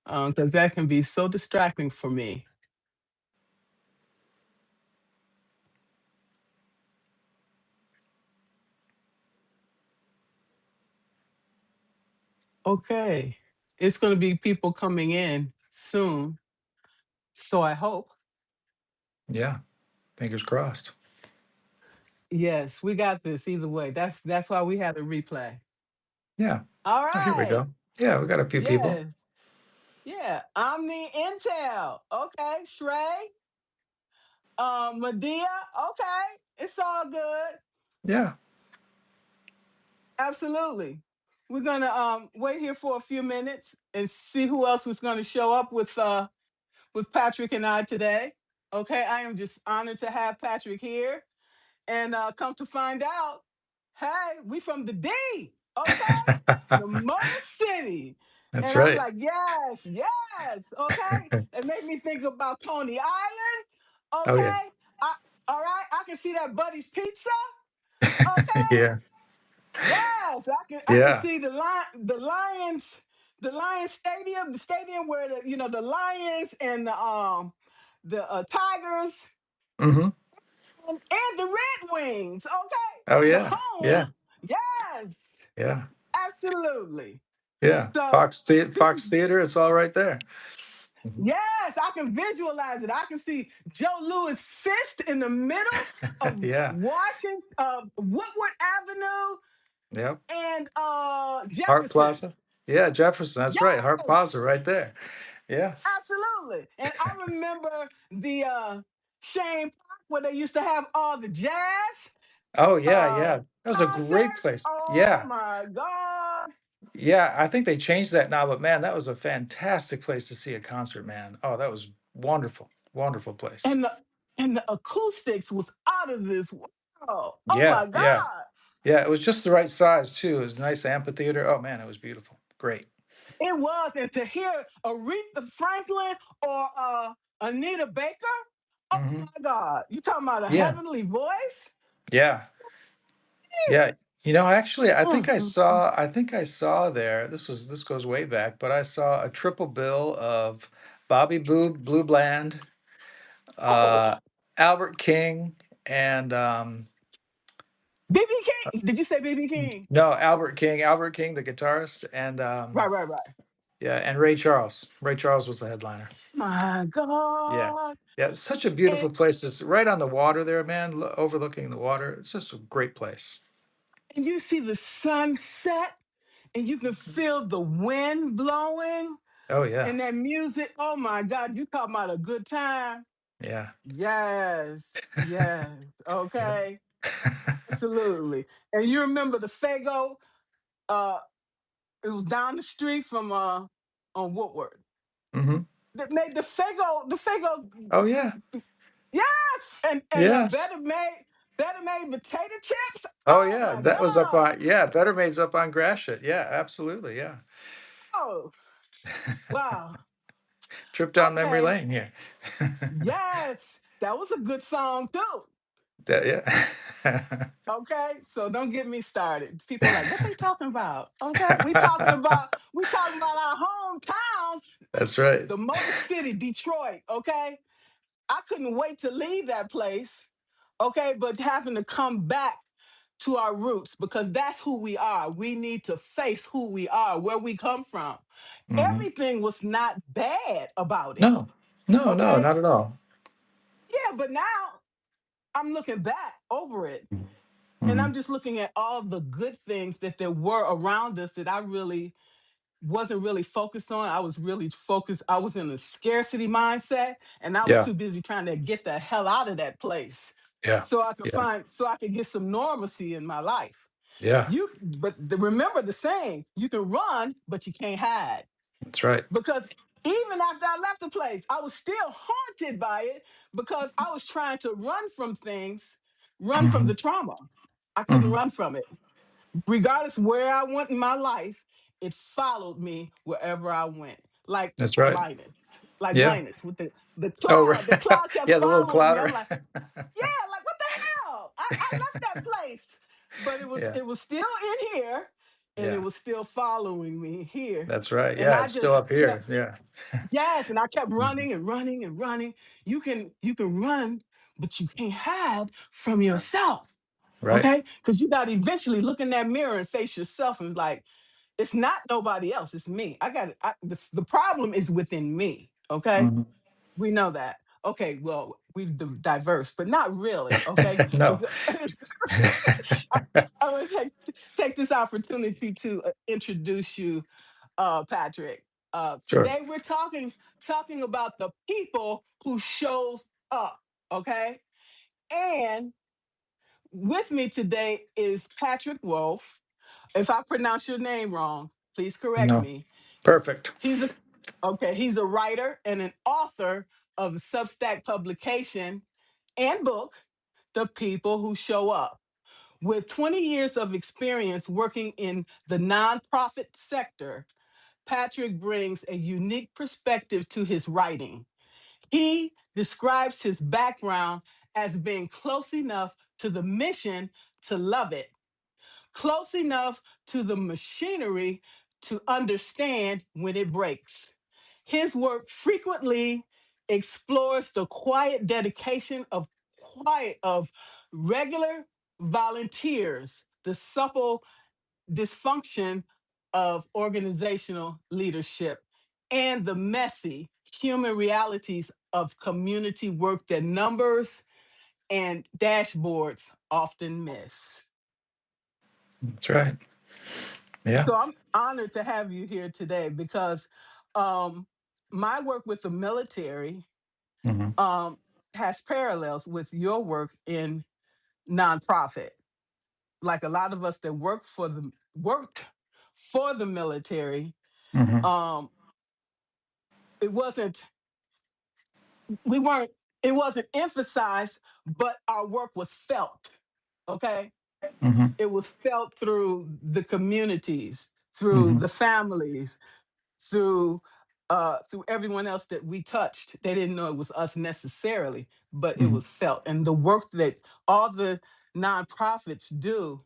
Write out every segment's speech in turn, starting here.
because that can be so distracting for me. Okay. It's going to be people coming in soon. So I hope. Yeah. Fingers crossed. Yes, we got this either way. That's why we had a replay. Yeah. All Oh, here we right. go. Yeah, we got a few people. Yes. Yeah. Omni Intel. Okay. Shrey. Medea. Okay. It's all good. Yeah. Absolutely. We're gonna wait here for a few minutes and see who else is gonna show up with Patrick and I today. Okay, I am just honored to have Patrick here. And come to find out, hey, we from the D, okay? The Motor City. That's And I'm right. like, yes, yes, okay? It made me think about Coney Island, Oh, yeah. okay? All right, I can see that Buddy's Pizza, okay? Yeah. Yes, I can Yeah. see the Lions Stadium, the stadium where the Lions and the Tigers Hmm. and the Red Wings, Oh, okay? The yeah. Yeah. home. Yes, Yeah. absolutely. Yeah. So this Fox is Theater, it's all right there. Mhm. yes, I can visualize it. I can see Joe Louis Fist in the middle of Yeah. Washington, Woodward Avenue, Yep. and Hart Jefferson. Plaza. Yeah, Jefferson. That's right. Hart Plaza Yes, right there. Yeah. absolutely. And I remember the Shane Park where they used to have all the jazz Oh, yeah. uh Yeah. That was a great concerts. place. Oh Yeah. my God. Yeah. I think they changed that now, but man, that was a fantastic place to see a concert, man. Oh, that was wonderful. Wonderful place. And the acoustics was out of this world. Oh Yeah. my Yeah. God. Yeah. It was just the right size, too. It was a nice amphitheater. Oh, man, it was beautiful. Great. It was. And to hear Aretha Franklin or Anita Baker, oh Hmm. my God. You talking about a Yeah. heavenly voice? Yeah. Yeah. Actually, Mm, mm, mm. I think I saw there, this goes way back, but I saw a triple bill of Bobby Blue Bland, Oh, uh, Albert King, and BB King. Did you say BB King? no, Albert King, the guitarist, and Right, right, right. yeah, and Ray Charles. Ray Charles was the headliner. My Yeah. God. Yeah, it's such a And, beautiful place, just right on the water there, man, overlooking the water. It's just a great place. and you see the sunset and you can feel the wind blowing Oh yeah. and that music. Oh my God, you talking about a good time? Yeah. Yes, yes. Yep. Okay, absolutely. And you remember the Fago? Uh, it was down the street from on Woodward. Hmm. That made the Fago. Oh yeah. Yes, and Yes. better made potato chips. Oh Oh yeah. my That was up God. on, yeah, Better Made's up on Gratiot. Yeah, absolutely. Yeah. Oh wow. Trip down memory Okay. lane here. Yes, that was a good song too. Yeah. Okay, so don't get me started. People are like, what they talking about? Okay, we talking about our hometown, That's right. the Motor City, Detroit. Okay, I couldn't wait to leave that place. Okay, but having to come back to our roots because that's who we are. We need to face who we are, where we come from. Hmm. Everything was not bad about it. No, no, no, Okay, not at all. yeah, but now I'm looking back over it. And Hmm. I'm just looking at all the good things that there were around us that I really wasn't really focused on. I was really focused. I was in a scarcity mindset and I was Yeah, too busy trying to get the hell out of that place yeah, yeah, so I could get some normalcy in my life. yeah. Remember the saying, you can run, but you can't hide. That's right. Because even after I left the place, I was still haunted by it because I was trying to run from things, run from Hmm. the trauma. I couldn't Hmm. run from it regardless where I went in my life, it followed me wherever I went. That's right. Like Yeah. Linus with the Oh, cloud. The right. cloud kept Yeah, the little following me. cloud. I'm like, yeah, like what the hell? I left that place, but it was Yeah. it was still in here. and it Yeah. was still following me here. That's right. And Yeah. I It's still just up here. kept, Yeah. yes, and I kept Mhm. running and running and running. You can run, but you can't hide from Yeah. yourself. Right. Okay? Because you gotta eventually look in that mirror and face yourself and like, it's not nobody else, it's me. I got the problem is within me. Okay. Mhm. We know that. Okay, well, we've diverse, but not really. Okay. No. Because I, I want to take this opportunity to introduce you, Patrick. Sure. Today we're talking about the people who shows up. Okay, and with me today is Patrick Rofe. If I pronounce your name wrong, please correct No. me. Perfect. He's a okay. He's a writer and an author of Substack publication and book, The People Who Show Up. With 20 years of experience working in the nonprofit sector, Patrick brings a unique perspective to his writing. He describes his background as being close enough to the mission to love it, close enough to the machinery to understand when it breaks. His work frequently explores the quiet dedication of regular volunteers, the supple dysfunction of organizational leadership, and the messy human realities of community work that numbers and dashboards often miss. That's right. Yeah. So I'm honored to have you here today because um, my work with the military Hmm. um, has parallels with your work in nonprofit. Like a lot of us that worked for the military, Hmm. um, it wasn't we weren't it wasn't emphasized, but our work was felt. Okay, Hmm. it was felt through the communities, through Hmm. the families, through everyone else that we touched. They didn't know it was us necessarily, but it Hmm. was felt. And the work that all the nonprofits do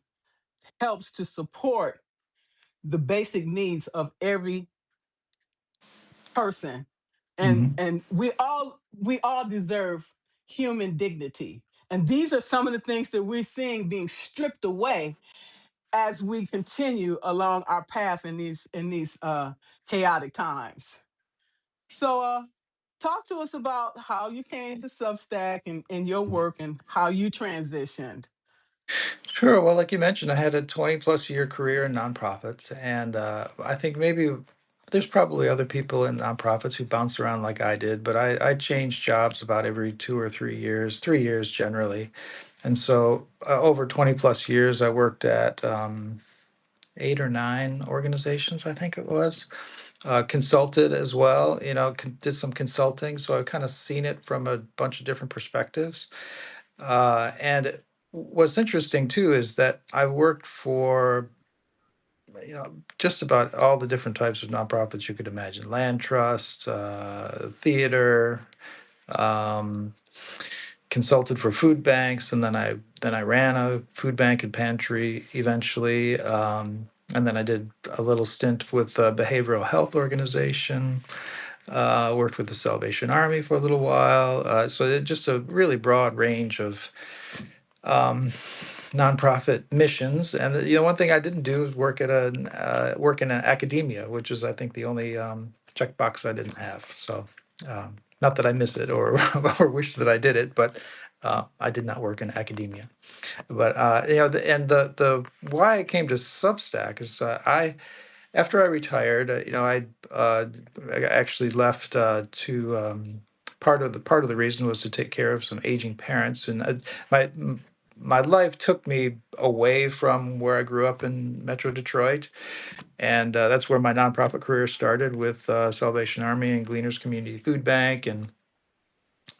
helps to support the basic needs of every person. And Hmm. and we all deserve human dignity. And these are some of the things that we're seeing being stripped away as we continue along our path in these chaotic times. So talk to us about how you came to Substack and your work and how you transitioned. Sure. Well, like you mentioned, I had a 20 plus year career in nonprofits. And I think maybe there's probably other people in nonprofits who bounce around like I did, but I changed jobs about every 2 or 3 years, 3 years generally. And so over 20 plus years, I worked at 8 or 9 organizations, I think it was. Consulted as well, did some consulting. So I've kind of seen it from a bunch of different perspectives. And what's interesting too is that I've worked for just about all the different types of nonprofits you could imagine: land trust, theater, um, consulted for food banks, and then I ran a food bank and pantry eventually. And then I did a little stint with a behavioral health organization. Worked with the Salvation Army for a little while. Just a really broad range of um, nonprofit missions. And one thing I didn't do is work in academia, which is I think the only checkbox I didn't have. So not that I miss it or or wish that I did it, but I did not work in academia. But the why I came to Substack is I after I retired, I actually left to part of the reason was to take care of some aging parents, and my my life took me away from where I grew up in Metro Detroit, and that's where my nonprofit career started with Salvation Army and Gleaners Community Food Bank, and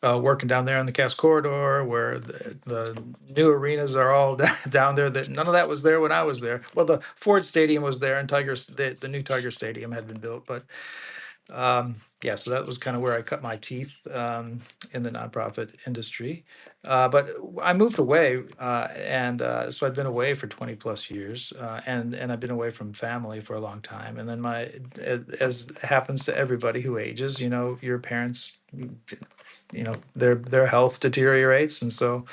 working down there in the Cass Corridor, where the new arenas are all down there. That none of that was there when I was there. Well, the Ford Stadium was there, and the new Tiger Stadium had been built, but yeah, so that was kind of where I cut my teeth in the nonprofit industry. But I moved away, and so I'd been away for 20 plus years, and I've been away from family for a long time. And then as happens to everybody who ages, your parents, their health deteriorates, and so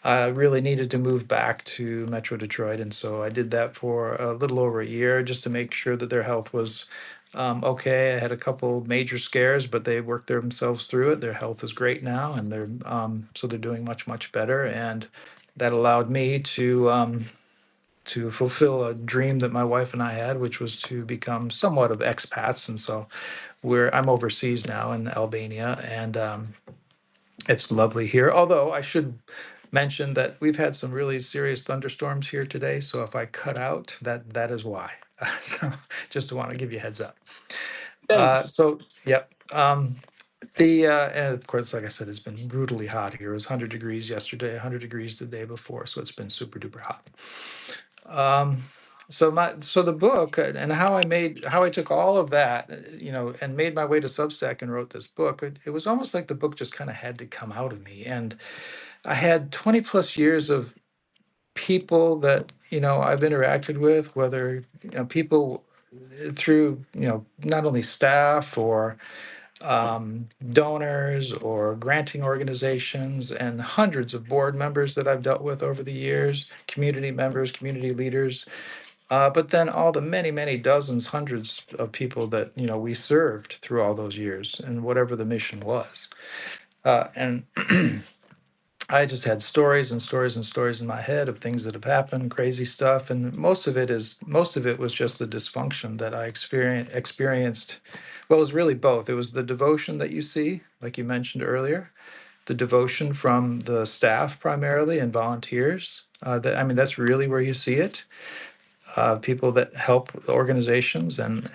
I really needed to move back to Metro Detroit, and so I did that for a little over a year just to make sure that their health was okay. I had a couple major scares, but they worked themselves through it. Their health is great now, and they're doing much much better, and that allowed me to fulfill a dream that my wife and I had, which was to become somewhat of expats. And so I'm overseas now in Albania, and it's lovely here. Although I should mention that we've had some really serious thunderstorms here today. So if I cut out, that is why. So just want to give you a heads up. Thanks. Yep. And of course, like I said, it's been brutally hot here. It was 100 degrees yesterday, 100 degrees the day before. So it's been super duper hot. Um, so the book and how I took all of that, and made my way to Substack and wrote this book. It was almost like the book just kind of had to come out of me. And I had 20 plus years of people that I've interacted with, whether people through not only staff or donors or granting organizations, and hundreds of board members that I've dealt with over the years, community members, community leaders, but then all the many, many dozens, hundreds of people that we served through all those years, and whatever the mission was. And I just had stories and stories and stories in my head of things that have happened, crazy stuff, and most of it was just the dysfunction that I experienced. Well, it was really both. It was the devotion that you see, like you mentioned earlier, the devotion from the staff primarily and volunteers. That's really where you see it. People that help organizations and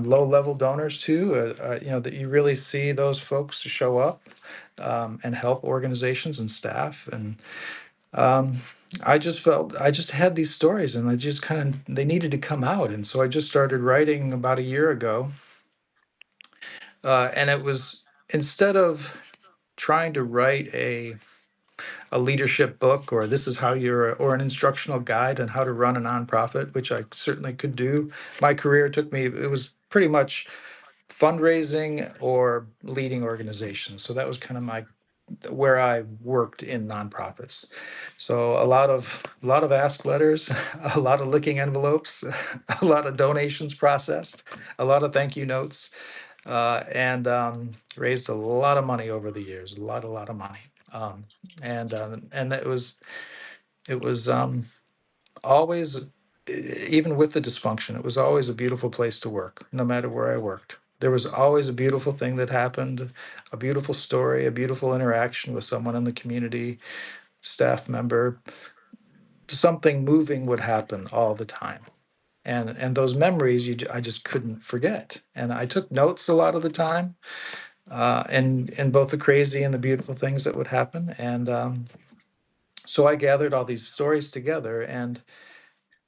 low level donors too. That you really see those folks to show up and help organizations and staff. And um, I just had these stories, and I just they needed to come out. And so I just started writing about a year ago. And it was, instead of trying to write a leadership book, or this is how or an instructional guide on how to run a nonprofit, which I certainly could do. My career it was pretty much fundraising or leading organizations. So that was kind of where I worked in nonprofits. So a lot of ask letters, a lot of licking envelopes, a lot of donations processed, a lot of thank you notes, and raised a lot of money over the years. A lot of money. And it was always, even with the dysfunction, it was always a beautiful place to work, no matter where I worked. There was always a beautiful thing that happened, a beautiful story, a beautiful interaction with someone in the community, staff member. Something moving would happen all the time. And those memories, I just couldn't forget. And I took notes a lot of the time, and both the crazy and the beautiful things that would happen. And so I gathered all these stories together, and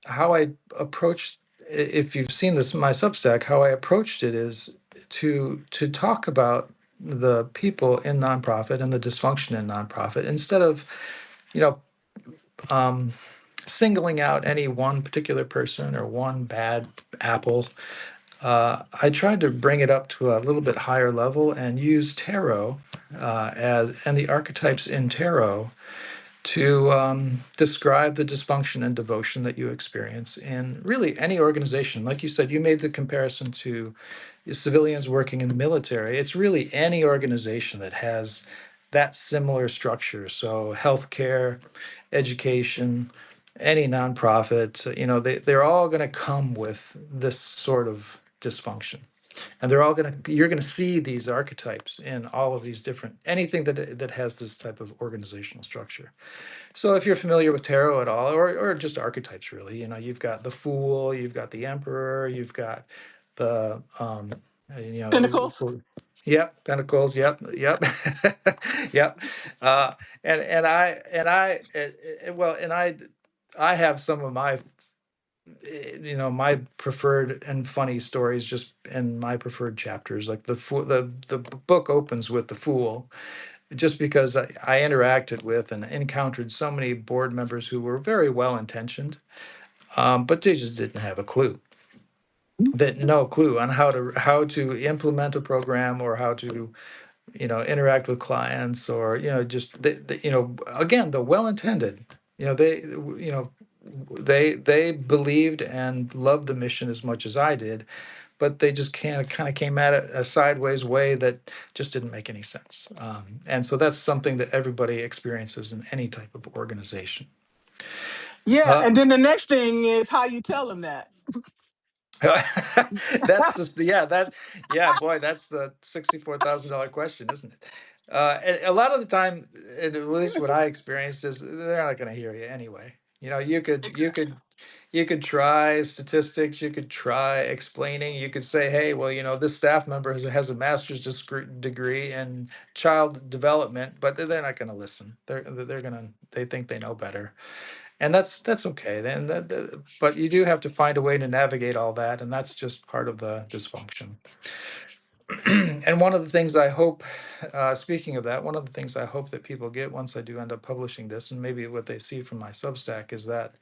how I approached, if you've seen this in my Substack, how I approached it is to talk about the people in nonprofit and the dysfunction in nonprofit, instead of you know um, singling out any one particular person or one bad apple. I tried to bring it up to a little bit higher level and use tarot and the archetypes in tarot to describe the dysfunction and devotion that you experience in really any organization. Like you said, you made the comparison to civilians working in the military. It's really any organization that has that similar structure. So healthcare, education, any nonprofit, they're all going to come with this sort of dysfunction. And you're going to see these archetypes in all of these different, anything that has this type of organizational structure. So if you're familiar with tarot at all, or just archetypes really, you've got the Fool, you've got the Emperor, you've got the Pinnacles. yep, Pentacles, yep, yep. Uh, and I have some of my my preferred and funny stories just in my preferred chapters. Like the book opens with the fool, just because I interacted with and encountered so many board members who were very well intentioned, but they just didn't have a clue. That no clue on how to implement a program, or how to interact with clients, or just again, the well intended, they believed and loved the mission as much as I did, but they just kind of came at it a sideways way that just didn't make any sense. And so that's something that everybody experiences in any type of organization. Yeah, Uh, and then the next thing is how you tell them that. that's just yeah that yeah boy, that's the $64,000 question, isn't it? And a lot of the time, and at least what I experienced, is they're not going to hear you anyway. You could try statistics, you could try explaining, you could say, hey, well, this staff member has a master's degree in child development, but they're not going to listen. They think they know better, and that's okay. Then but you do have to find a way to navigate all that, and that's just part of the dysfunction. And one of the things I hope, speaking of that, one of the things I hope that people get once I do end up publishing this, and maybe what they see from my Substack, is that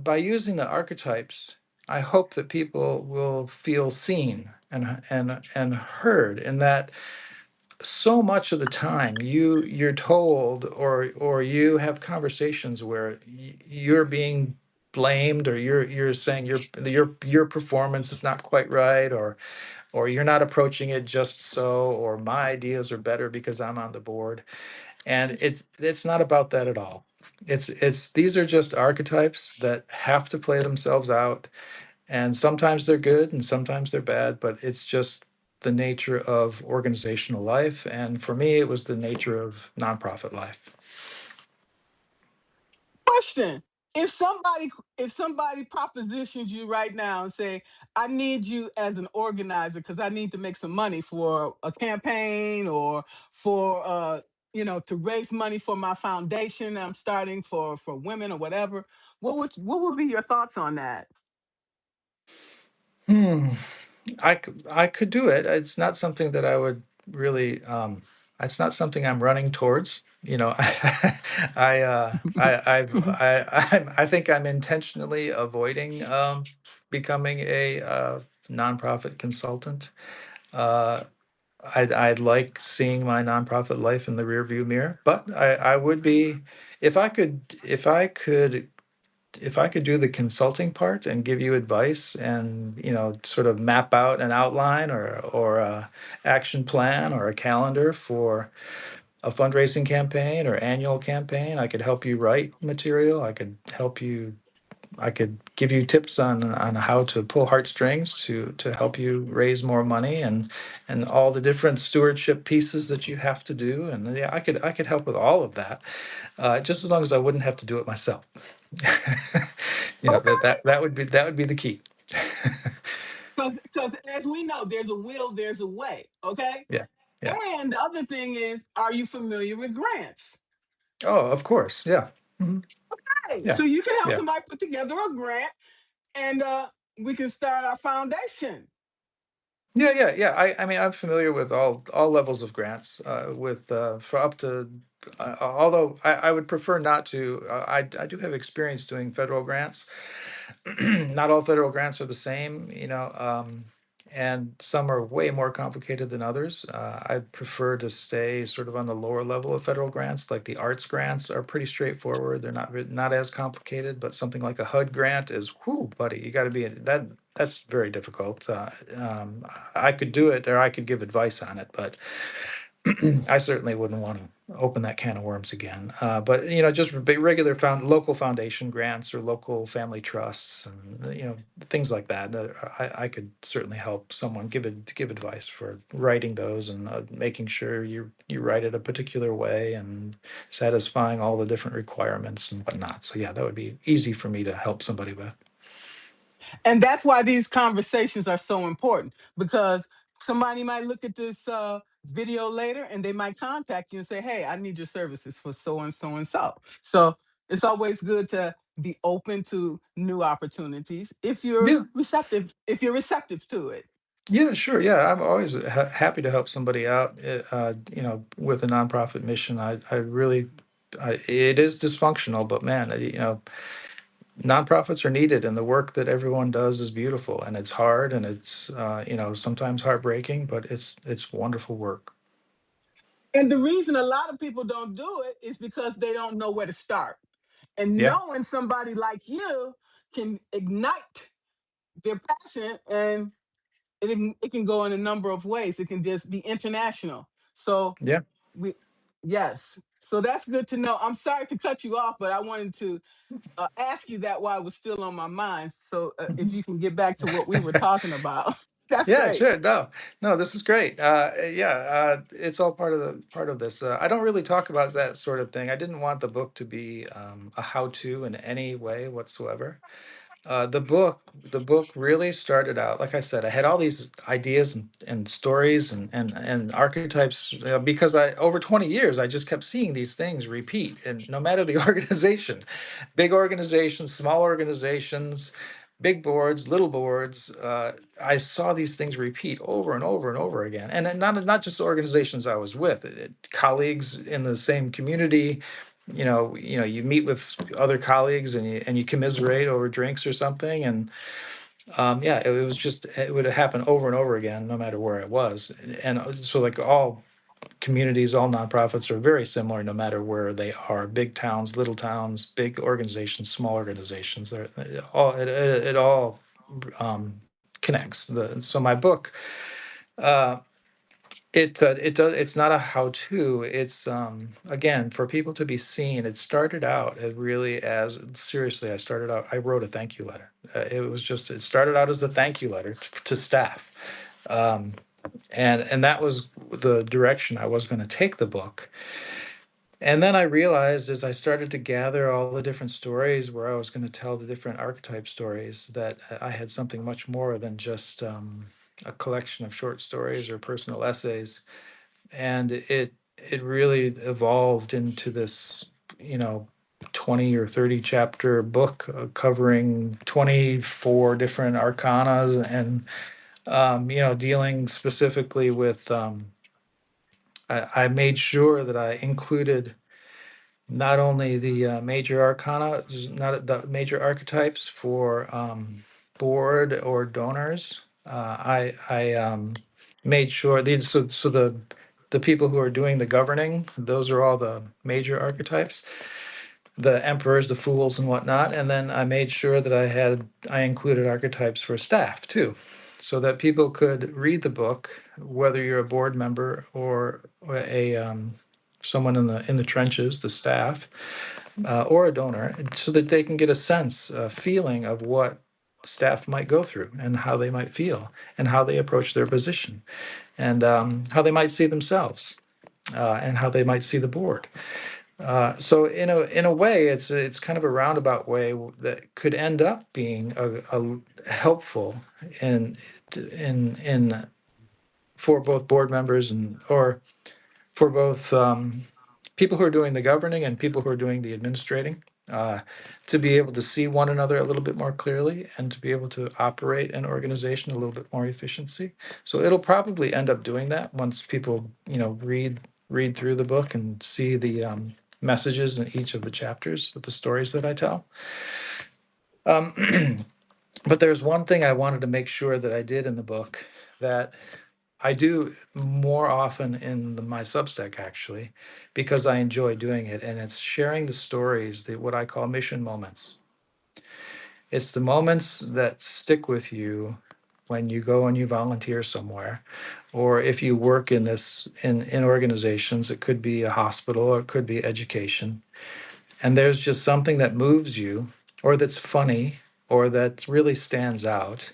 by using the archetypes, I hope that people will feel seen and heard, and that so much of the time you're told, or you have conversations where you're being blamed, or you're saying your performance is not quite right, or you're not approaching it just so, or my ideas are better because I'm on the board. And it's not about that at all. It's these are just archetypes that have to play themselves out, and sometimes they're good and sometimes they're bad, but it's just the nature of organizational life, and for me it was the nature of nonprofit life. Question: if somebody propositions you right now and say, I need you as an organizer because I need to make some money for a campaign, or for to raise money for my foundation I'm starting for women or whatever, what would be your thoughts on that? Hmm. I could do it. It's not something that I would really. It's not something I'm running towards. I think I'm intentionally avoiding becoming a nonprofit consultant. Uh, I'd like seeing my nonprofit life in the rearview mirror, but I would be, if I could do the consulting part and give you advice, and sort of map out an outline, or a action plan, or a calendar for a fundraising campaign or annual campaign. I could help you write material. I could give you tips on how to pull heartstrings to help you raise more money, and all the different stewardship pieces that you have to do. And yeah, I could help with all of that, just as long as I wouldn't have to do it myself. That would be the key. Because as we know, there's a will, there's a way. Okay. Yeah, yeah. And the other thing is, are you familiar with grants? Oh, of course. Yeah. Mhm. Hey, Yeah, so you can help yeah. somebody put together a grant, and we can start our foundation. Yeah, yeah, yeah. I mean, I'm familiar with all levels of grants, with for up to. Although I would prefer not to. I do have experience doing federal grants. Not all federal grants are the same, and some are way more complicated than others. I prefer to stay sort of on the lower level of federal grants. Like the arts grants are pretty straightforward. They're not as complicated, but something like a HUD grant is, whoo, buddy, you got to be that. That's very difficult. I could do it, or I could give advice on it, but I certainly wouldn't want to open that can of worms again. But just regular local foundation grants, or local family trusts, and things like that. I could certainly help someone give advice for writing those, and making sure you write it a particular way, and satisfying all the different requirements and whatnot. So yeah, that would be easy for me to help somebody with. And that's why these conversations are so important, because somebody might look at this video later and they might contact you and say, hey, I need your services for so and so and so. So it's always good to be open to new opportunities Yeah. if you're receptive to it. Yeah, sure. Yeah, I'm always happy to help somebody out, with a nonprofit mission. I really, it is dysfunctional, but man, nonprofits are needed, and the work that everyone does is beautiful, and it's hard, and it's, sometimes heartbreaking, but it's wonderful work. And the reason a lot of people don't do it is because they don't know where to start. And Yeah, knowing somebody like you can ignite their passion, and it can go in a number of ways. It can just be international. So yeah. we yes. So that's good to know. I'm sorry to cut you off, but I wanted to ask you that while it was still on my mind. So if you can get back to what we were talking about, that's Yeah, great. sure. No, no, this is great. Yeah, it's all part of this. I don't really talk about that sort of thing. I didn't want the book to be a how-to in any way whatsoever. The book really started out, like I said, I had all these ideas and stories and archetypes, because I over 20 years I just kept seeing these things repeat, and no matter the organization, big organizations, small organizations, big boards, little boards, I saw these things repeat over and over and over again, and then not just the organizations I was with, colleagues in the same community. You meet with other colleagues, and you commiserate over drinks or something, and yeah, it was just, it would happen over and over again, no matter where it was. And so, like, all communities, all nonprofits are very similar, no matter where they are: big towns, little towns, big organizations, small organizations. It all um, connects. So my book, uh, it's not a how-to. It's, again, for people to be seen. It started out as really as, seriously, I wrote a thank you letter. It started out as a thank you letter to staff. Um, and that was the direction I was going to take the book. And then I realized, as I started to gather all the different stories where I was going to tell the different archetype stories, that I had something much more than just a collection of short stories or personal essays. And it really evolved into this, you know 20 or 30 chapter book, covering 24 different arcanas, and dealing specifically with, I made sure that I included not only the major arcana, not the major archetypes for board or donors. I made sure these, so the people who are doing the governing, those are all the major archetypes, the emperors, the fools, and whatnot. And then I made sure that I included archetypes for staff too, so that people could read the book, whether you're a board member or a someone in the trenches, the staff, or a donor, so that they can get a sense, a feeling of what staff might go through, and how they might feel, and how they approach their position, and how they might see themselves, and how they might see the board. So in a way, it's kind of a roundabout way that could end up being a helpful in in for both board members, and or for both people who are doing the governing and people who are doing the administrating, uh, to be able to see one another a little bit more clearly, and to be able to operate an organization a little bit more efficiency. So it'll probably end up doing that once people, read through the book and see the messages in each of the chapters with the stories that I tell. Um, but there's one thing I wanted to make sure that I did in the book, that I do more often in my Substack, actually, because I enjoy doing it, and it's sharing the stories, what I call mission moments. It's the moments that stick with you when you go and you volunteer somewhere, or if you work in organizations. It could be a hospital, or it could be education, and there's just something that moves you, or that's funny, or that really stands out.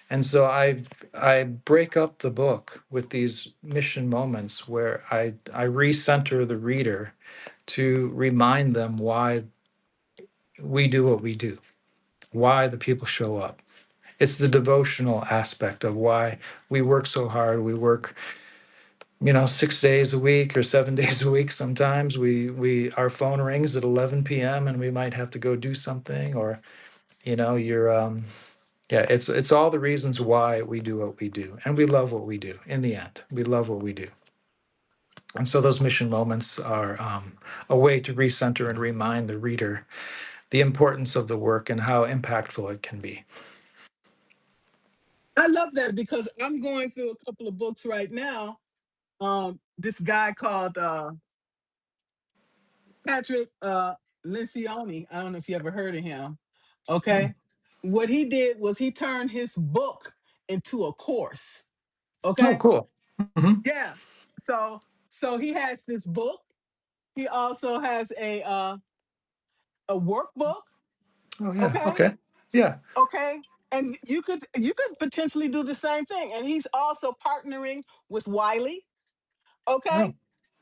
And so I break up the book with these mission moments, where I recenter the reader to remind them why we do what we do, why the people show up. It's the devotional aspect of why we work so hard. We work 6 days a week or 7 days a week. Sometimes our phone rings at 11 p.m. and we might have to go do something, or you're yeah, it's all the reasons why we do what we do, and we love what we do. In the end, we love what we do, and so those mission moments are a way to recenter and remind the reader the importance of the work and how impactful it can be. I love that because I'm going through a couple of books right now. This guy called Patrick Lencioni. I don't know if you ever heard of him. Mm. Okay. What he did was he turned his book into a course. Oh, Okay. cool. Hmm. Yeah. So he has this book. He also has a workbook. Oh, yeah. Okay. Okay. Yeah. Okay. And you could potentially do the same thing. And he's also partnering with Wiley. Okay, Oh,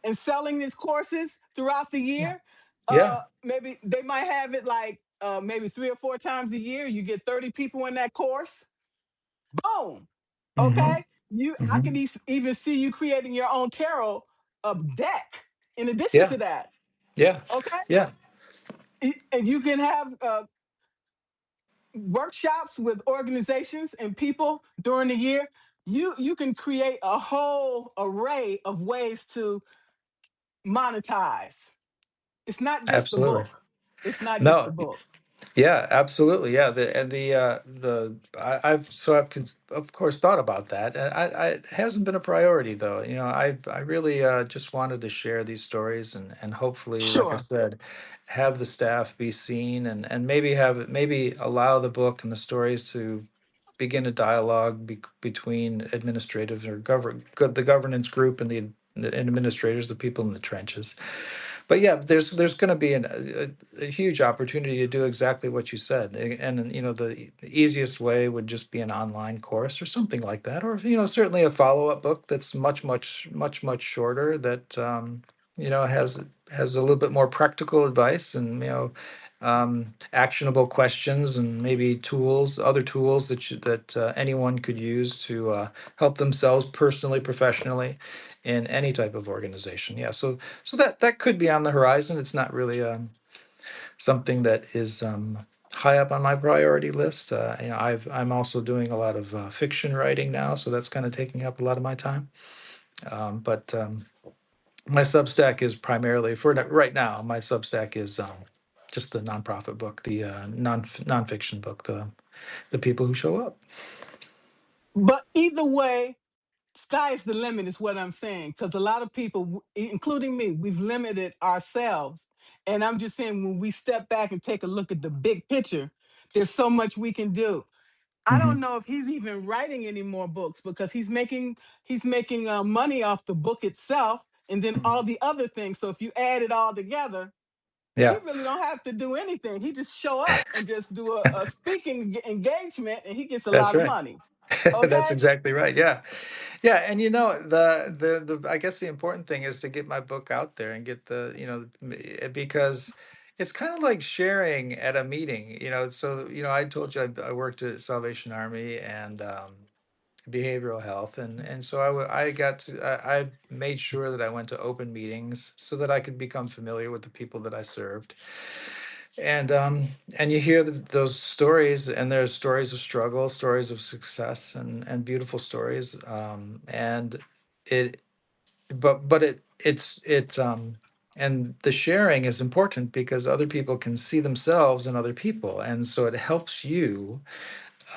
and selling these courses throughout the yeah. year. Yeah. Maybe they might have it like maybe 3 or 4 times a year. You get 30 people in that course. Boom. Hmm. Okay, I Hmm. can even see you creating your own tarot deck in addition Yeah. to that. Yeah. Okay, Yeah. and you can have workshops with organizations and people during the year. You can create a whole array of ways to monetize. It's not just the Absolutely. book. It's not just the No. book. Yeah, absolutely. Yeah, I've of course thought about that. And it hasn't been a priority though. I really just wanted to share these stories, and hopefully, like I Sure. said, have the staff be seen, and maybe allow the book and the stories to begin a dialogue between administrators or the governance group and the administrators, the people in the trenches. But yeah, there's going to be a huge opportunity to do exactly what you said. And the easiest way would just be an online course or something like that, or certainly a follow-up book that's much much much much shorter, that has a little bit more practical advice, and actionable questions, and maybe other tools that anyone could use to help themselves personally, professionally, in any type of organization. Yeah, so that could be on the horizon. It's not really something that is high up on my priority list. I'm also doing a lot of fiction writing now, so that's kind of taking up a lot of my time. But my Substack is primarily right now. My Substack is just the nonprofit book, the nonfiction book, the people who show up. But either way, sky is the limit, is what I'm saying. Because a lot of people, including me, we've limited ourselves. And I'm just saying, when we step back and take a look at the big picture, there's so much we can do. I don't Hmm. know if he's even writing any more books because he's making money off the book itself and then all the other things. So if you add it all together, he Yeah, really don't have to do anything. He just show up and just do a speaking engagement, and he gets a that's lot of right. money. That's Okay. exactly right. Yeah. Yeah, and the I guess the important thing is to get my book out there and get because it's kind of like sharing at a meeting. So I told you I worked at Salvation Army and behavioral health, and so I made sure that I went to open meetings so that I could become familiar with the people that I served. And you hear those stories, and there's stories of struggle, stories of success, and beautiful stories. And it but and the sharing is important because other people can see themselves in other people, and so it helps you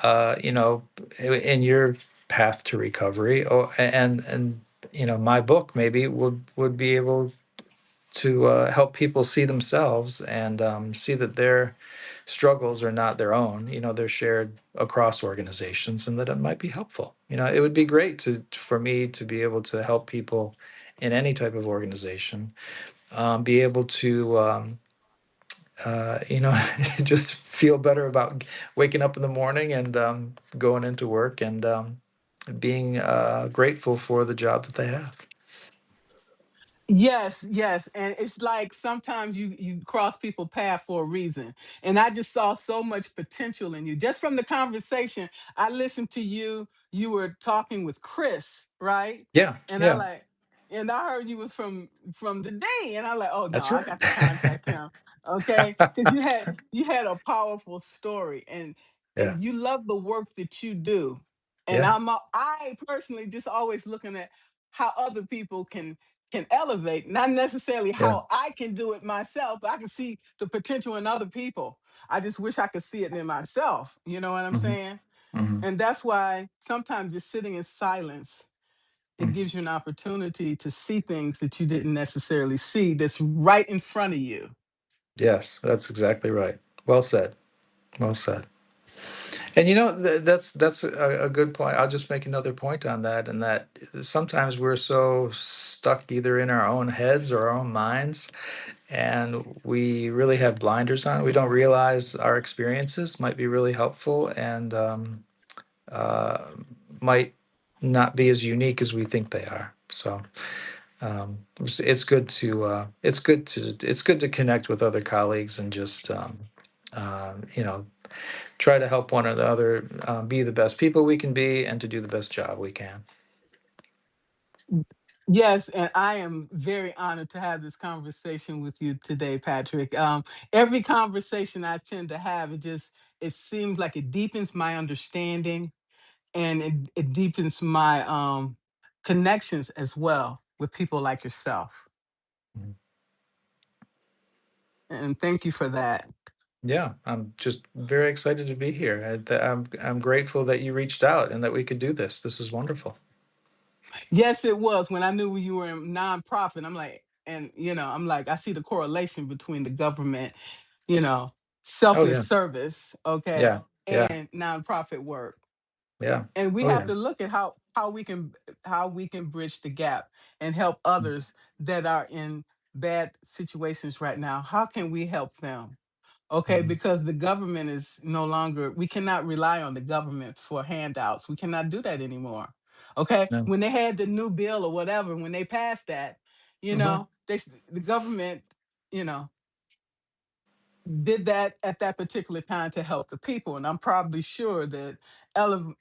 uh you know in your path to recovery. And my book maybe would be able to help people see themselves, and see that their struggles are not their own. They're shared across organizations, and that it might be helpful. It would be great for me to be able to help people in any type of organization, be able to just feel better about waking up in the morning and going into work, and being grateful for the job that they have. Yes, yes. And it's like sometimes you cross people path for a reason. And I just saw so much potential in you. Just from the conversation, I listened to you. You were talking with Chris, right? Yeah, And I yeah. like, and I heard you was from the D, and I like, oh no, That's I right. got to contact him, okay? Because you had a powerful story, Yeah. and you love the work that you do, and Yeah. I personally just always looking at how other people can elevate, not necessarily Yeah. how I can do it myself, but I can see the potential in other people. I just wish I could see it in myself. You know what I'm Hmm. saying? Hmm. And that's why sometimes just sitting in silence, it Hmm. gives you an opportunity to see things that you didn't necessarily see that's right in front of you. Yes, that's exactly right. Well said. Well said. And that's a good point. I'll just make another point on that, and that sometimes we're so stuck either in our own heads or our own minds, and we really have blinders on. We don't realize our experiences might be really helpful and uh, might not be as unique as we think they are. So it's good to connect with other colleagues and just you know try to help one another be the best people we can be and to do the best job we can. Yes, and I am very honored to have this conversation with you today, Patrick. Every conversation I tend to have, it seems like it deepens my understanding, and it deepens my connections as well with people like yourself. Mhm. And thank you for that. Yeah, I'm just very excited to be here. I'm grateful that you reached out and that we could do this. This is wonderful. Yes, it was when I knew you were in nonprofit. I'm like, and I'm like, I see the correlation between the government, you know, Oh selfless yeah, service, okay, yeah, yeah, and nonprofit work. yeah. And we Oh have yeah. to look at how we can bridge the gap and help others that are in bad situations right now. How can we help them? Okay, Mhm. because the government is no longer, we cannot rely on the government for handouts. We cannot do that anymore. Okay, No. when they had the new bill or whatever, when they passed that, Hmm. the government, you know, did that at that particular time to help the people. And I'm probably sure that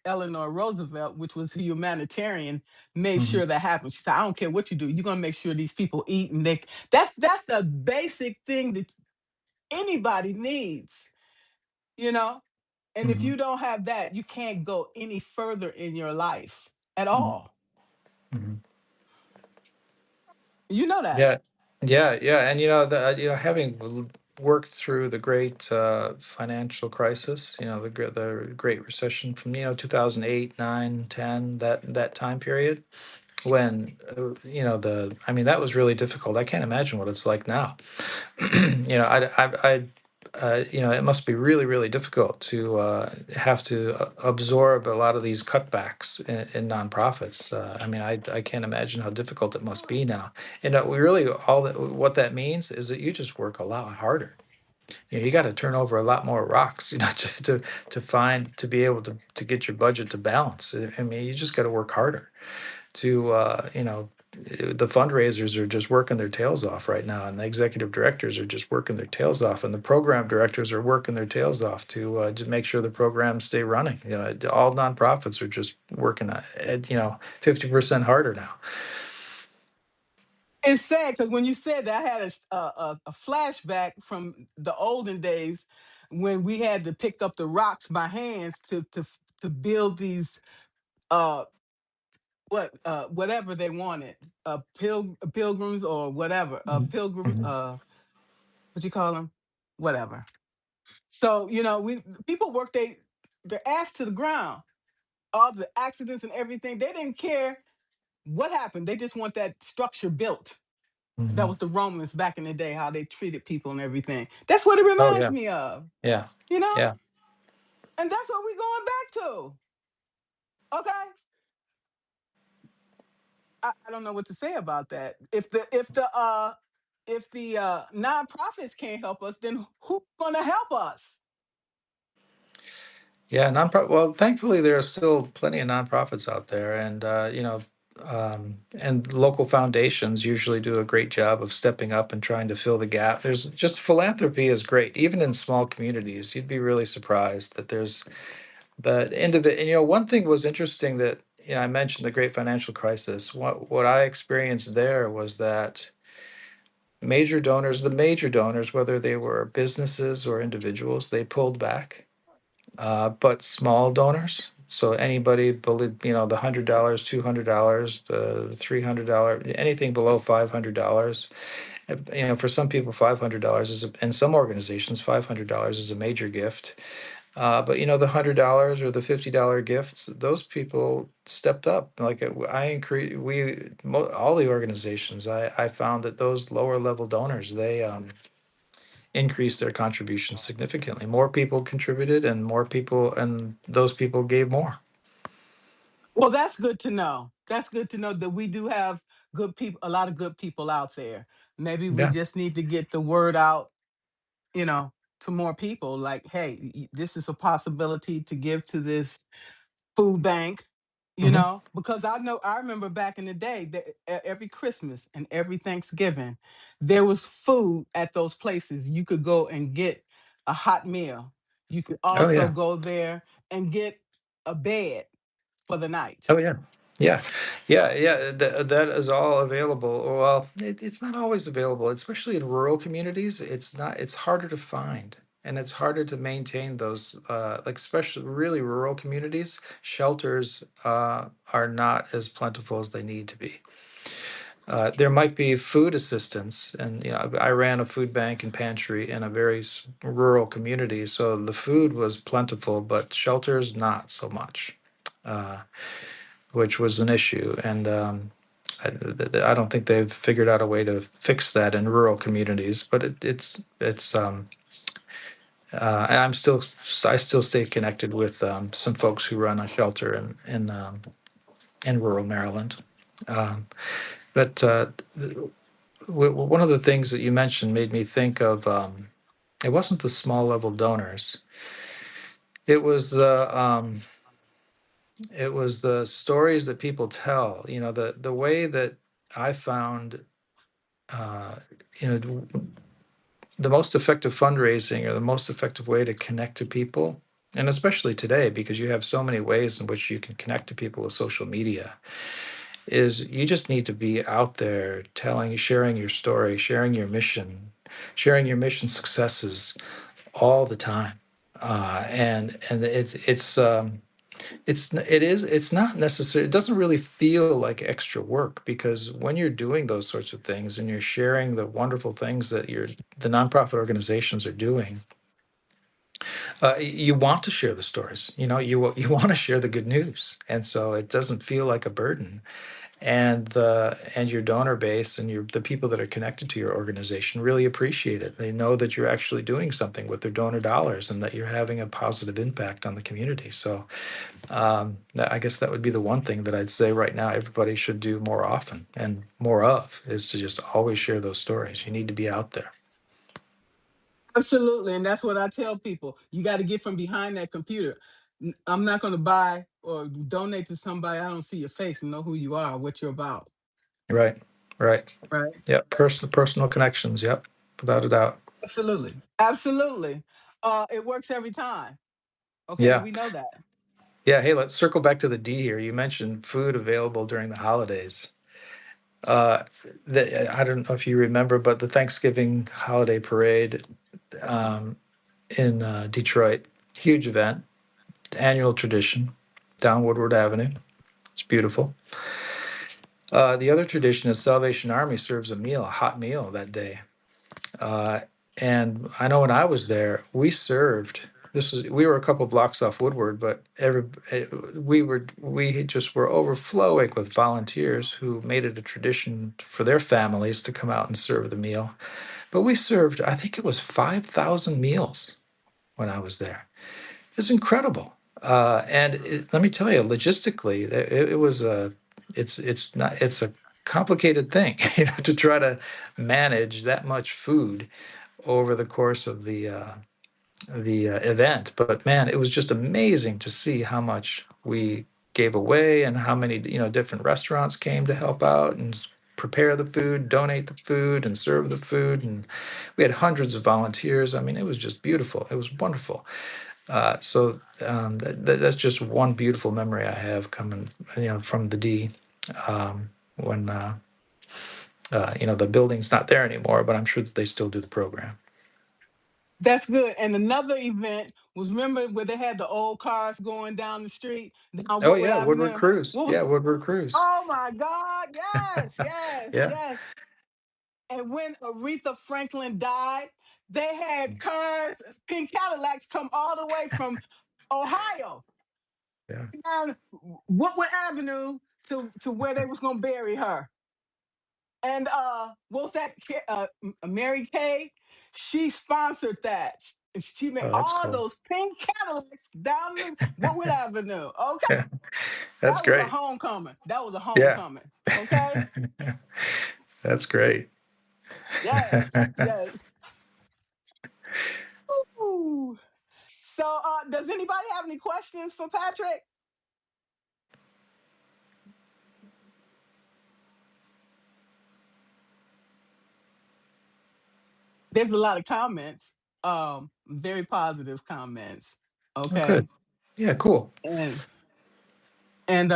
Eleanor Roosevelt, which was a humanitarian, made Hmm. sure that happened. She said, I don't care what you do, you're gonna make sure these people eat, and that's the basic thing that anybody needs, you know? And if Hmm. you don't have that, you can't go any further in your life at Hmm. all. Hmm. You know that. Yeah, yeah, yeah. And having worked through the great financial crisis, the Great Recession from 2008, 9, 10, that time period when the I mean that was really difficult. I can't imagine what it's like now. It must be really, really difficult to have to absorb a lot of these cutbacks in nonprofits. I mean, I can't imagine how difficult it must be now. And we really what that means is that you just work a lot harder. You got to turn over a lot more rocks, to be able to get your budget to balance. I mean, you just got to work harder to the fundraisers are just working their tails off right now, and the executive directors are just working their tails off, and the program directors are working their tails off to make sure the programs stay running. All nonprofits are just working 50% harder now. It's sad because when you said that, I had a flashback from the olden days when we had to pick up the rocks by hands to build these uh whatever they wanted, pilgrims or whatever, Mhm. pilgrim, Mhm. what you call them, whatever. So we people work their ass to the ground. All the accidents and everything, they didn't care what happened. They just want that structure built. That Mhm. was the Romans back in the day, how they treated people and everything. That's what it Oh reminds yeah, me of, yeah, you know? yeah. And that's what we're going back to. Okay. I don't know what to say about that. If the nonprofits can't help us, then who's gonna help us? Yeah, nonprofit. Well, thankfully, there are still plenty of nonprofits out there, and and local foundations usually do a great job of stepping up and trying to fill the gap. There's just philanthropy is great, even in small communities. You'd be really surprised that there's the end of it. And one thing was interesting that yeah, I mentioned the great financial crisis. What I experienced there was that the major donors, whether they were businesses or individuals, they pulled back. But small donors, so anybody below, the $100, $200, the $300, anything below $500. For some people, $500 in some organizations, $500 is a major gift. But the $100 or the $50 gifts, those people stepped up. Like I increase, all the organizations, I found that those lower level donors, they increased their contributions significantly. More people contributed, and those people gave more. Well, that's good to know. That's good to know that we do have good people, a lot of good people out there. Maybe we Yeah. just need to get the word out, you know, to more people. Like, hey, this is a possibility to give to this food bank, Hmm. because I remember back in the day that every Christmas and every Thanksgiving, there was food at those places. You could go and get a hot meal. You could Oh also yeah. go there and get a bed for the night. Oh yeah. Yeah. Yeah. Yeah. That is all available. Well, it's not always available, especially in rural communities. It's not. It's harder to find, and it's harder to maintain those. Like especially really rural communities, shelters are not as plentiful as they need to be. There might be food assistance, and I ran a food bank and pantry in a very rural community, so the food was plentiful, but shelters not so much, uh, which was an issue. And I don't think they've figured out a way to fix that in rural communities, but it's and I still stay connected with some folks who run a shelter in rural Maryland. Um, but one of the things that you mentioned made me think of, it wasn't the small level donors. It was the stories that people tell. The way that I found, uh, you know the most effective fundraising, or the most effective way to connect to people, and especially today because you have so many ways in which you can connect to people with social media, is you just need to be out there sharing your story, sharing your mission successes all the time. And it's not necessary. It doesn't really feel like extra work, because when you're doing those sorts of things and you're sharing the wonderful things that the nonprofit organizations are doing, you want to share the stories. You want to share the good news, and so it doesn't feel like a burden. And your donor base and the people that are connected to your organization really appreciate it. They know that you're actually doing something with their donor dollars, and that you're having a positive impact on the community. So I guess that would be the one thing that I'd say right now everybody should do more often and more of, is to just always share those stories. You need to be out there. Absolutely. And that's what I tell people. You got to get from behind that computer. I'm not going to buy or donate to somebody I don't see your face and know who you are, what you're about. Right. Right. Right. Yep. Personal connections. Yep. Without a doubt. Absolutely. Absolutely. It works every time. Okay. Yeah. We know that. Yeah. Hey, let's circle back to the D here. You mentioned food available during the holidays. Uh, I don't know if you remember, but the Thanksgiving holiday parade in Detroit, huge event, annual tradition down Woodward Avenue. It's beautiful. The other tradition is Salvation Army serves a hot meal that day. Uh, and I know when I was there, we were a couple blocks off Woodward, but we just were overflowing with volunteers who made it a tradition for their families to come out and serve the meal. But we served, I think it was 5,000 meals when I was there. It's incredible. Let me tell you, logistically, it's a complicated thing, to try to manage that much food over the course of the event. But man, it was just amazing to see how much we gave away, and how many different restaurants came to help out and prepare the food, donate the food, and serve the food. And we had hundreds of volunteers. I mean, it was just beautiful. It was wonderful. That's just one beautiful memory I have coming, from the D, when the building's not there anymore, but I'm sure that they still do the program. That's good. And another event was, remember where they had the old cars going down the street down Oh Woodward yeah, Woodward Avenue? Cruise. What was? Yeah, Woodward Cruise. Oh my God! Yes, yes, Yeah, yes. And when Aretha Franklin died, they had cars, pink Cadillacs, come all the way from Ohio yeah. down Woodward Avenue to where they was gonna bury her. And what was that? Mary Kay. She sponsored that. And she made Oh, that's all cool. those pink Cadillacs down the Woodward Avenue. Okay, Yeah, that's that was a great. homecoming. That was a Yeah. homecoming. Okay. That's great. Yes. Yes. Ooh. So, does anybody have any questions for Patrick? There's a lot of comments, very positive comments. Oh, Okay, good. Yeah, cool. and and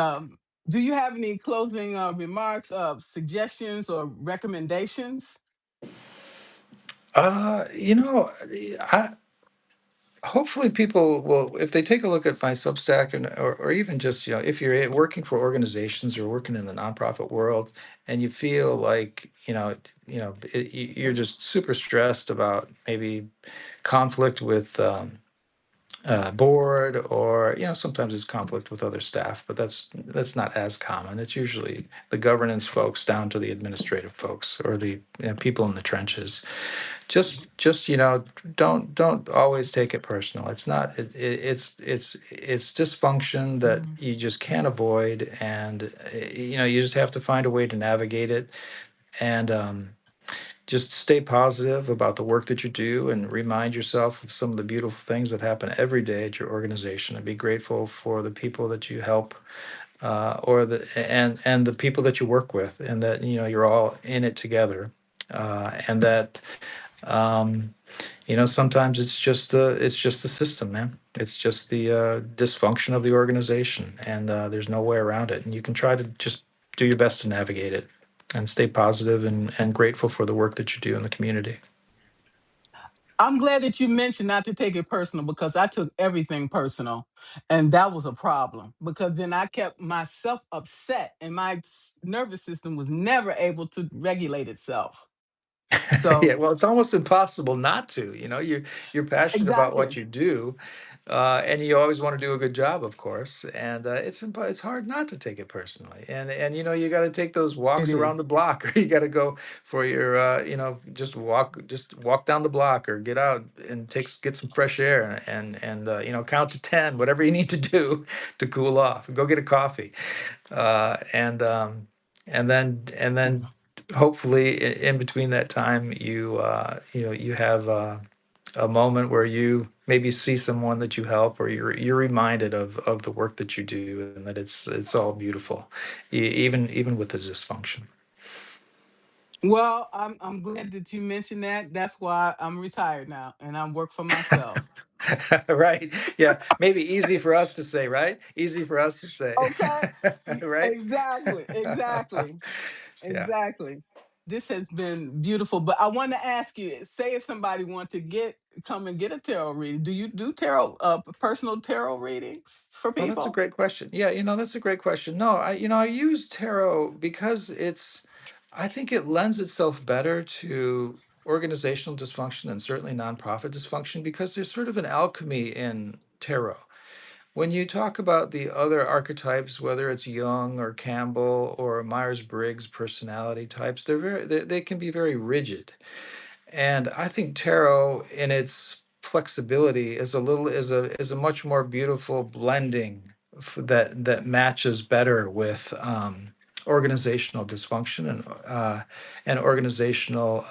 do you have any closing remarks, suggestions, or recommendations? You know, I hopefully people will, if they take a look at my Substack, or even just, if you're working for organizations or working in the nonprofit world, and you feel like, you're just super stressed about maybe conflict with, board, or sometimes it's conflict with other staff, but that's not as common. It's usually the governance folks down to the administrative folks, or the people in the trenches. Just don't always take it personal. It's not it's dysfunction that Mhm. you just can't avoid, and you just have to find a way to navigate it, and just stay positive about the work that you do, and remind yourself of some of the beautiful things that happen every day at your organization, and be grateful for the people that you help, and the people that you work with, and that you're all in it together, and that um, sometimes it's just the system, man. It's just the dysfunction of the organization, and there's no way around it. And you can try to just do your best to navigate it, and stay positive, and grateful for the work that you do in the community. I'm glad that you mentioned not to take it personal, because I took everything personal, and that was a problem, because then I kept myself upset and my nervous system was never able to regulate itself. Yeah, So, well, it's almost impossible not to. You're passionate about what exactly. you do, and you always want to do a good job, of course. And it's hard not to take it personally. And you got to take those It walks is. around the block, or you got to go for your just walk down the block, or get out and get some fresh air, and count to 10, whatever you need to do to cool off. Go get a coffee, and then hopefully, in between that time, you have a moment where you maybe see someone that you help, or you're reminded of the work that you do, and that it's all beautiful, even with the dysfunction. Well, I'm glad that you mentioned that. That's why I'm retired now and I work for myself. Right, yeah, maybe easy for us to say, right? Easy for us to say. Okay? Right. Exactly. Exactly. Yeah. Exactly. This has been beautiful, but I want to ask you, say if somebody want to come and get a tarot reading, do you do tarot personal tarot readings for Oh, that's a people? great question. Yeah, that's a great question. No, I use tarot because I think it lends itself better to organizational dysfunction, and certainly nonprofit dysfunction, because there's sort of an alchemy in tarot. When you talk about the other archetypes, whether it's Jung or Campbell or Myers-Briggs personality types, they can be very rigid. And I think tarot, in its flexibility, is a much more beautiful blending, that matches better with organizational dysfunction, and organizational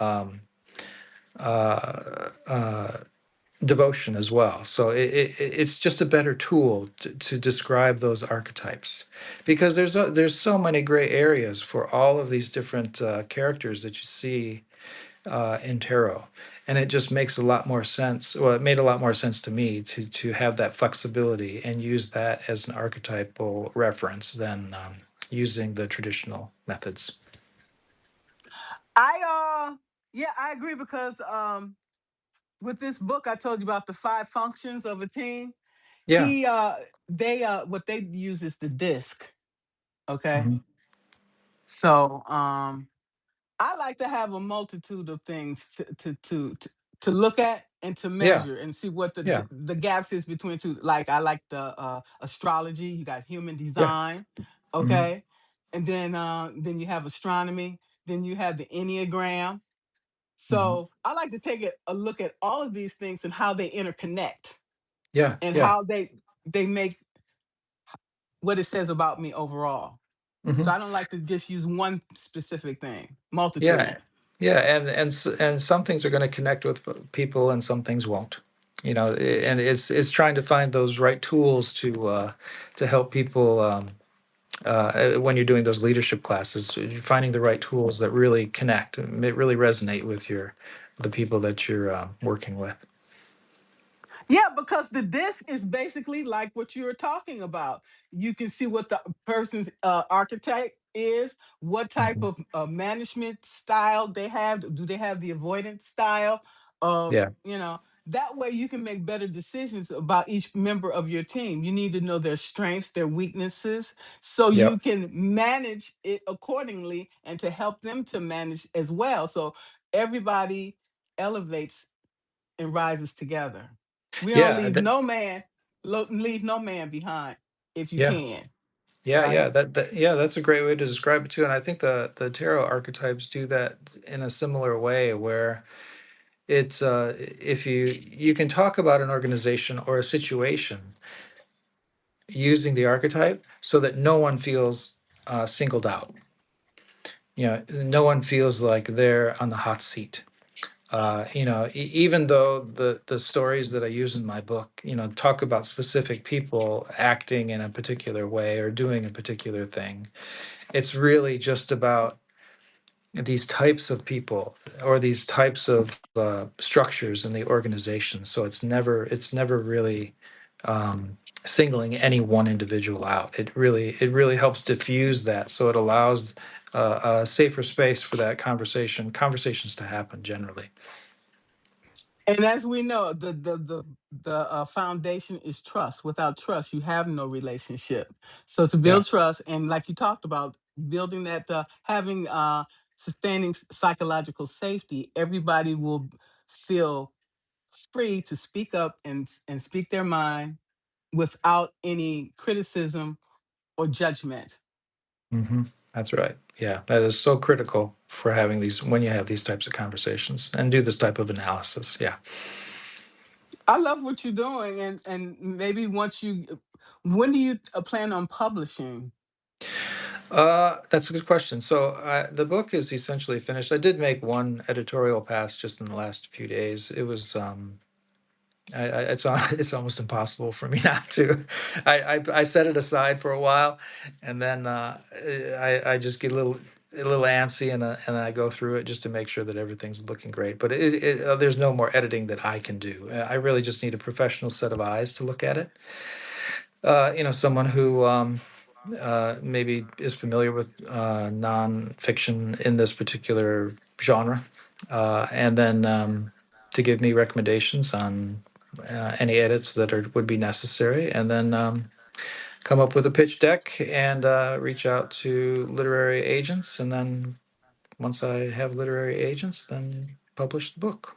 uh, uh, devotion as well. So it's just a better tool to describe those archetypes, because there's so many gray areas for all of these different characters that you see in tarot, and it just makes a lot more sense. Well, it made a lot more sense to me to have that flexibility and use that as an archetypal reference than using the traditional methods. Yeah, I agree because with this book I told you about the five functions of a team. Yeah. He they what they use is the disc. Okay. Hmm. So I like to have a multitude of things to look at and to Yeah. measure and see what Yeah. the gaps is between two. Like I like the astrology. You got human Yeah. design, Hmm. okay, and then you have astronomy. Then you have the enneagram. Hmm. So I like to take a look at all of these things and how they interconnect Yeah. and Yeah. how they make what it says about me overall. So Hmm. I don't like to just use one specific thing. Multitude. Yeah. Yeah. And some things are going to connect with people, and some things won't. And it's trying to find those right tools to help people. When you're doing those leadership classes, you're finding the right tools that really connect, really resonate with the people that you're working with. Yeah, because the disc is basically like what you were talking about. You can see what the person's archetype is, what type Hmm. of management style they have. Do they have the avoidance style? Yeah. You know, that way you can make better decisions about each member of your team. You need to know their strengths, their weaknesses, so you Yep. can manage it accordingly and to help them to manage as well. So everybody elevates and rises together. We don't Yeah. leave no man leave no man behind if you Yeah. can, Yeah. Yeah. right? Yeah, that's a great way to describe it too. And I think the tarot archetypes do that in a similar way, where it's if you can talk about an organization or a situation using the archetype so that no one feels singled out. No one feels like they're on the hot seat. Even though the stories that I use in my book, talk about specific people acting in a particular way or doing a particular thing, it's really just about these types of people or these types of structures in the organization. So it's never really singling any one individual out. It really helps diffuse that, so it allows a safer space for that conversations to happen generally. And as we know, the foundation is trust. Without trust, you have no relationship. So to Yeah. build trust, and like you talked about, building that, having sustaining psychological safety, everybody will feel free to speak up and speak their mind without any criticism or judgment. Hmm. That's right. Yeah, that is so critical for having these when you have these types of conversations and do this type of analysis. Yeah. I love what you're doing, and maybe once you, when do you plan on publishing? That's a good question. So the book is essentially finished. I did make one editorial pass just in the last few days. It was it's almost impossible for me not to. I set it aside for a while, and then I just get a little antsy, and I go through it just to make sure that everything's looking great. But there's no more editing that I can do. I really just need a professional set of eyes to look at it. Someone who maybe is familiar with nonfiction in this particular genre, and then to give me recommendations on any edits that would be necessary, and then come up with a pitch deck and reach out to literary agents, and then once I have literary agents, then publish the book.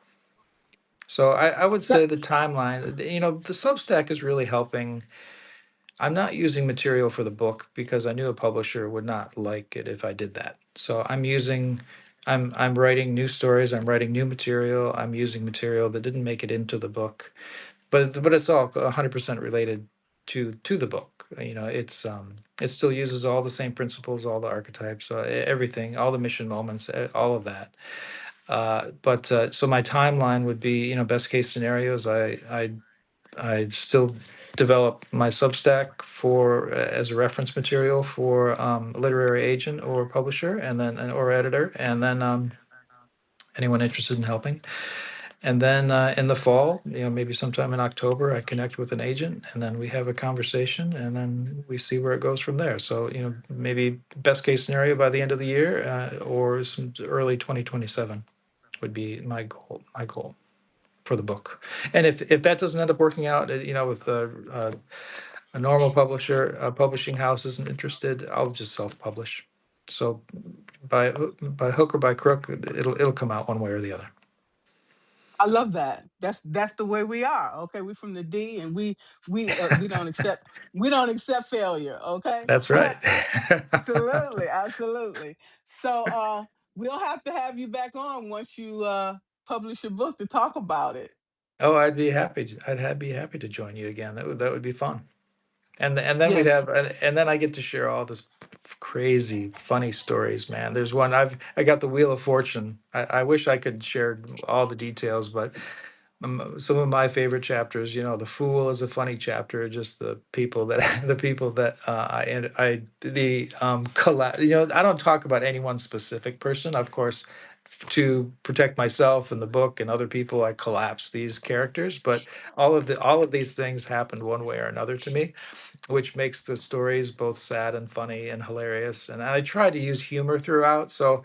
So I would So, say the timeline, the Substack is really helping. I'm not using material for the book because I knew a publisher would not like it if I did that. So I'm writing new stories, I'm writing new material, I'm using material that didn't make it into the book, but it's all 100% related to the book. It still uses all the same principles, all the archetypes, everything, all the mission moments, all of that. But so my timeline would be, best case scenarios. I still develop my Substack for as a reference material for a literary agent or publisher, and then or editor, anyone interested in helping. And then in the fall, maybe sometime in October, I connect with an agent, and then we have a conversation, and then we see where it goes from there. So, maybe best case scenario by the end of the year, or some early 2027 would be my goal for the book. And if that doesn't end up working out, with a normal publisher, a publishing house isn't interested, I'll just self-publish. So by hook or by crook, it'll come out one way or the other. I love that. That's the way we are. Okay, we from the D, and we don't accept failure. Okay, That's right. absolutely, absolutely. So we'll have you back on once you publish your book to talk about it. Oh, I'd be happy to join you again. That would be fun. And then we'd Yes, have and then I get to share all this crazy funny stories, man. There's one I got the Wheel of Fortune. I wish I could share all the details, but some of my favorite chapters, the Fool is a funny chapter. Just the people that the people that I the I don't talk about any one specific person, of course. To protect myself and the book and other people, I collapse these characters, but all of these things happened one way or another to me, which makes the stories both sad and funny and hilarious. And I try to use humor throughout. So,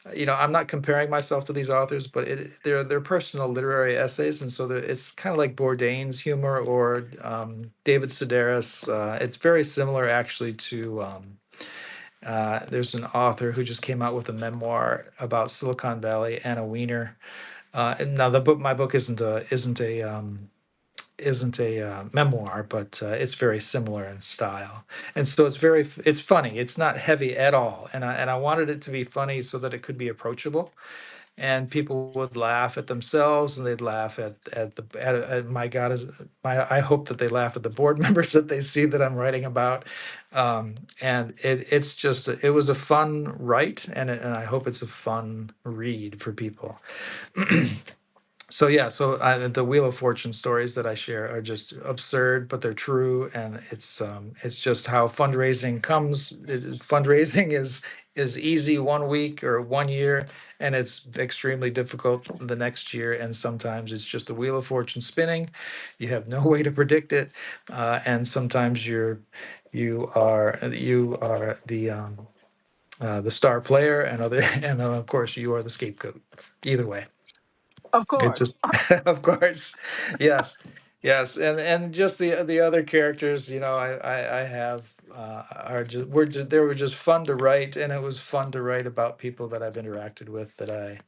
I'm not comparing myself to these authors, but they're personal literary essays, and so it's kind of like Bourdain's humor or David Sedaris. It's very similar, actually, to. There's an author who just came out with a memoir about Silicon Valley, Anna Wiener. And now my book isn't a memoir, but it's very similar in style, and so it's funny. It's not heavy at all, and I wanted it to be funny so that it could be approachable, and people would laugh at themselves, and they'd laugh at my God, I hope that they laugh at the board members that they see that I'm writing about, and it was a fun write, and I hope it's a fun read for people. So yeah, the Wheel of Fortune stories that I share are just absurd, but they're true, and it's just how fundraising comes. Fundraising is easy one week or one year, and it's extremely difficult the next year. And sometimes it's just the Wheel of Fortune spinning. You have no way to predict it, and sometimes you are the star player, and then of course you are the scapegoat. Either way. of It course. just, of course, yes, yes, and just the other characters, I have are just they were just fun to write, and it was fun to write about people that I've interacted with that I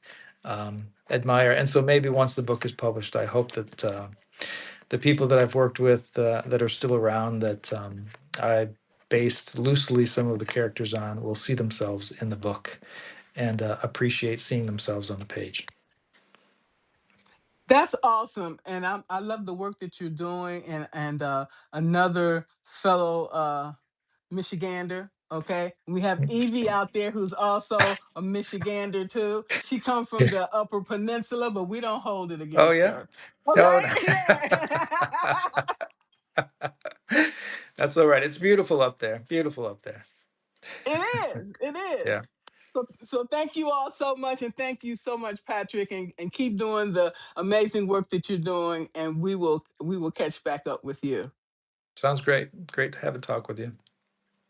admire, and so maybe once the book is published, I hope that the people that I've worked with that are still around that I based loosely some of the characters on will see themselves in the book and appreciate seeing themselves on the page. That's awesome, and I love the work that you're doing, and another fellow Michigander. Okay, we have Evie out there who's also a Michigander too. She comes from the Upper Peninsula, but we don't hold it Oh against yeah. her. Oh, Okay, no. yeah. That's all right. It's beautiful up there. Beautiful up there. It is. It Yeah. is. So thank you all so much, and thank you so much, Patrick, and keep doing the amazing work that you're doing, and we will catch back up with you. Sounds great. Great to have a talk with you.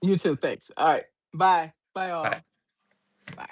You too. Thanks. All right. Bye. Bye Bye. all. Bye.